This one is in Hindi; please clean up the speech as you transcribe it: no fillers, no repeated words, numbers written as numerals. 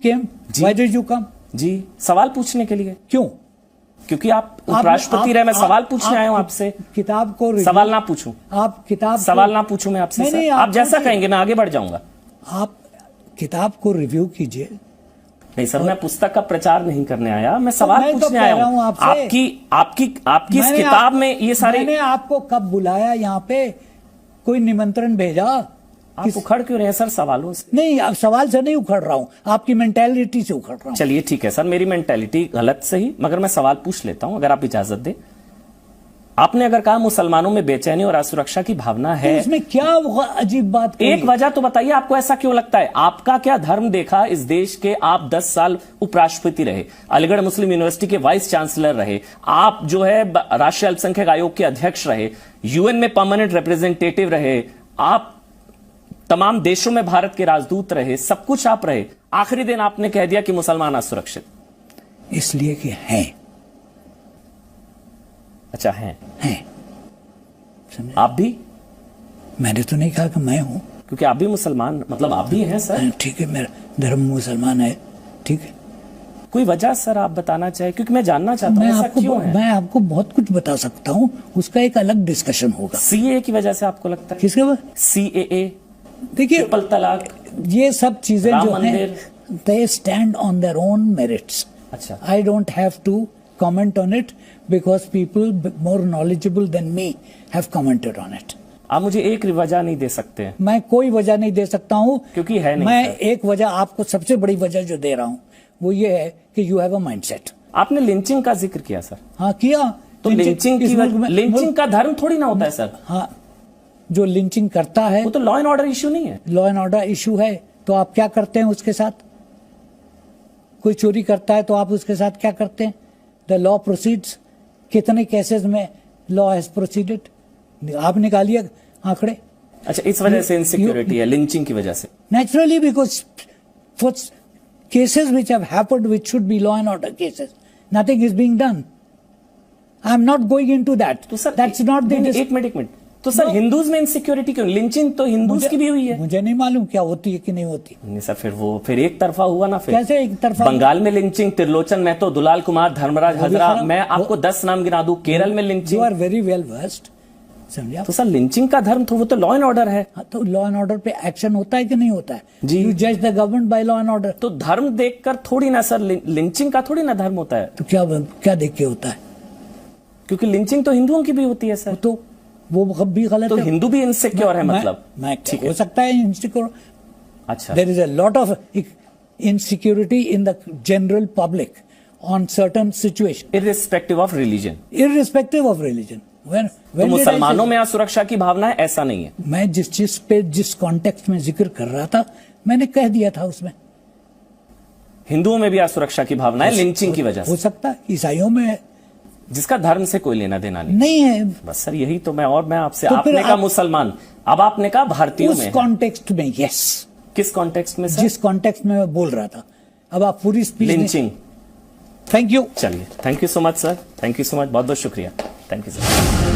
came? Why did you come? जी, सवाल पूछने के लिए। क्यों? क्योंकि आप उपराष्ट्रपति रहे, मैं सवाल पूछने आया हूं आपसे। किताब को सवाल ना पूछूं? आप किताब सवाल ना पूछूं मैं आपसे? नहीं, आप जैसा कहेंगे मैं आगे बढ़ जाऊंगा। आप किताब को रिव्यू कीजिए। नहीं सर, मैं पुस्तक का प्रचार नहीं करने आया, मैं सवाल पूछने आया हूं आपसे। आपकी इस किताब में ये सारे। मैंने आपको कब बुलाया यहाँ पे? कोई निमंत्रण भेजा? आप उखड़ क्यों रहे हैं सर सवालों से? नहीं, अब सवाल से नहीं उखड़ रहा हूं, आपकी मेंटेलिटी से उखड़ रहा हूं। चलिए ठीक है सर, मेरी मेंटेलिटी गलत सही, मगर मैं सवाल पूछ लेता हूं अगर आप इजाजत दें। आपने अगर कहा मुसलमानों में बेचैनी और असुरक्षा की भावना है, तो इसमें क्या अजीब बात? एक वजह तो बताइए, आपको ऐसा क्यों लगता है? आपका क्या धर्म देखा इस देश के? आप 10 साल उपराष्ट्रपति रहे, अलीगढ़ मुस्लिम यूनिवर्सिटी के वाइस चांसलर रहे, आप जो है राष्ट्रीय अल्पसंख्यक आयोग के अध्यक्ष रहे, यूएन में परमानेंट रिप्रेजेंटेटिव रहे, आप तमाम देशों में भारत के राजदूत रहे, सब कुछ आप रहे। आखिरी दिन आपने कह दिया कि मुसलमान असुरक्षित, इसलिए कि हैं। अच्छा हैं? समझे? आप भी? मैंने तो नहीं कहा कि मैं हूं, क्योंकि आप भी मुसलमान, मतलब आप भी हैं सर। ठीक है, मेरा धर्म मुसलमान है, ठीक है। कोई वजह सर आप बताना चाहे? क्योंकि मैं जानना चाहता हूं ऐसा क्यों है। मैं आपको बहुत कुछ बता सकता हूं, उसका एक अलग डिस्कशन होगा। सीए की वजह से आपको लगता है? किसके बाद? सीएए, देखिए, ट्रिपल तलाक, ये सब चीजें जो हैं, they stand on their own merits. अच्छा, I don't have to comment on it because people more knowledgeable than me have commented on it. आप मुझे एक वजह नहीं दे सकते हैं? मैं कोई वजह नहीं दे सकता हूं, क्योंकि है नहीं। मैं एक वजह आपको, सबसे बड़ी वजह जो दे रहा हूं वो ये है कि यू हैव अ माइंडसेट। आपने लिंचिंग का जिक्र किया सर। हाँ, किया। तो लिंचिंग का धर्म थोड़ी ना होता है सर। हाँ, जो लिंचिंग करता है वो तो लॉ एंड ऑर्डर इश्यू नहीं है। लॉ एंड ऑर्डर इश्यू है, तो आप क्या करते हैं उसके साथ? कोई चोरी करता है तो आप उसके साथ क्या करते हैं? The law proceeds. कितने केसेस में लॉ हैज प्रोसीडेड? आप निकालिए आंकड़े। अच्छा, इस वजह से इनसिक्योरिटी है, लिंचिंग की वजह से? Naturally, because for cases which have happened, which should be law and order cases, nothing is being done. I am not going into that. तो सर, that's not the एक मिनट तो सर, हिंदूज में इनसिक्योरिटी क्यों? लिंचिंग तो हिंदूज की भी हुई है। मुझे नहीं मालूम क्या होती है कि नहीं होती। नहीं सर, फिर एक तरफा हुआ ना। फिर कैसे एक तरफा? बंगाल में लिंचिंग, त्रिलोचन महतो, दुलाल कुमार, धर्मराज हजरा, मैं आपको 10 नाम गिना दूं। केरल में lynching. You are very well versed, समझा? तो सर लिंचिंग का धर्म तो वो तो लॉ एंड ऑर्डर है। हाँ, तो लॉ एंड ऑर्डर पे एक्शन होता है कि नहीं होता है? जी, यू जज the government by law and order. तो धर्म देखकर थोड़ी ना सर, लिंचिंग का थोड़ी ना धर्म होता है। तो क्या देख के होता है? क्योंकि लिंचिंग तो हिंदुओं की भी होती है सर। तो वो भी गलत तो है। हिंदू भी इनसिक्योर है मतलब? ठीक हो सकता है इनसिक्योर। अच्छा, there is a lot of insecurity in the general public on certain situation, irrespective of religion. Irrespective of religion. तो मुसलमानों में असुरक्षा की भावना है, ऐसा नहीं है? मैं जिस चीज पे, जिस कॉन्टेक्स्ट में जिक्र कर रहा था, मैंने कह दिया था उसमें। हिंदुओं में भी असुरक्षा की भावना है लिंचिंग की वजह से? हो सकता है, ईसाइयों में है, जिसका धर्म से कोई लेना देना नहीं है। बस सर यही तो मैं आपसे, तो आपने कहा मुसलमान, अब आपने कहा भारतीयों में। उस कॉन्टेक्स्ट में, यस। किस कॉन्टेक्स्ट में सर? जिस कॉन्टेक्स्ट में मैं बोल रहा था। अब आप पूरी स्पीच लिंचिंग। Thank you. चलिए, thank you so much sir, thank you so much, बहुत बहुत शुक्रिया, थैंक यू सर।